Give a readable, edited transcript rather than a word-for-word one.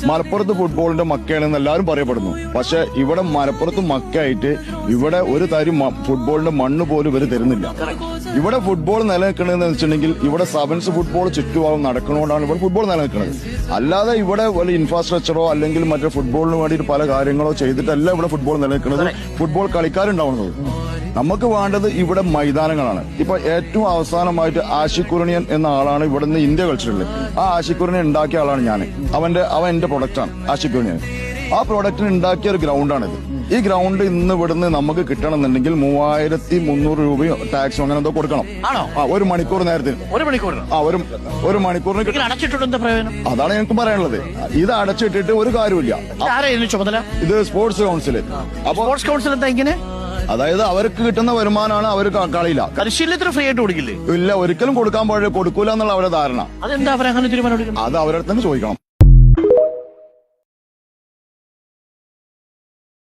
മലപ്പുറത്ത് ഫുട്ബോളിന്റെ മക്കയാണെന്ന് എല്ലാവരും പറയപ്പെടുന്നു. പക്ഷെ ഇവിടെ മലപ്പുറത്ത് മക്കയായിട്ട് ഇവിടെ ഒരു തരി ഫുട്ബോളിന്റെ മണ്ണ് പോലും ഇവര് തരുന്നില്ല. ഇവിടെ ഫുട്ബോൾ നിലനിൽക്കണമെന്ന് വെച്ചിട്ടുണ്ടെങ്കിൽ ഇവിടെ സെവൻസ് ഫുട്ബോൾ ചുറ്റുഭാഗം നടക്കണോണ്ടാണ് ഇവിടെ ഫുട്ബോൾ നിലനിൽക്കുന്നത്. അല്ലാതെ ഇവിടെ വലിയ ഇൻഫ്രാസ്ട്രക്ചറോ അല്ലെങ്കിൽ മറ്റേ ഫുട്ബോളിന് വേണ്ടിയിട്ട് പല കാര്യങ്ങളോ ചെയ്തിട്ടല്ല ഇവിടെ ഫുട്ബോൾ നിലനിൽക്കുന്നത്, ഫുട്ബോൾ കളിക്കാരുണ്ടാവുന്നത്. നമുക്ക് വേണ്ടത് ഇവിടെ മൈതാനങ്ങളാണ്. ഇപ്പൊ ഏറ്റവും അവസാനമായിട്ട് ആഷിഖ് കുരണിയൻ എന്ന ആളാണ് ഇവിടെ നിന്ന് ഇന്ത്യ കളിച്ചിട്ടുള്ളത്. ആ ആഷിഖ് കുരണിയൻ ഉണ്ടാക്കിയ ആളാണ് ഞാൻ. അവൻ എന്റെ പ്രൊഡക്റ്റാണ് ആഷിഖ് കുരണിയൻ. ആ പ്രൊഡക്റ്റിന് ഉണ്ടാക്കിയ ഒരു ഗ്രൗണ്ടാണിത്. ഈ ഗ്രൗണ്ട് ഇന്ന് ഇവിടുന്ന് നമുക്ക് കിട്ടണമെന്നുണ്ടെങ്കിൽ 3300 രൂപയും ടാക്സും അങ്ങനെ എന്തോ കൊടുക്കണം. ഒരു മണിക്കൂർ നേരത്തിന്. ഒരു മണിക്കൂറിന് അതാണ് എനിക്ക് പറയാനുള്ളത്. ഇത് അടച്ചിട്ടിട്ട് ഒരു കാര്യമില്ല. ഇത് സ്പോർട്സ് കൗൺസിൽ. അപ്പൊ സ്പോർട്സ് കൗൺസിൽ എന്താ ഇങ്ങനെ? അതായത് അവർക്ക് കിട്ടുന്ന വരുമാനമാണ് അവർ കളിയില്ല. പരിശീലനത്തിന് ഫ്രീ ആയിട്ട് കൊടുക്കില്ലേ? ഇല്ല, ഒരിക്കലും കൊടുക്കാൻ കൊടുക്കൂല എന്നുള്ള അവരുടെ ധാരണ. അതെന്താ അവരങ്ങനെ തീരുമാനം? അത് അവരുടെ തന്നെ ചോദിക്കണം.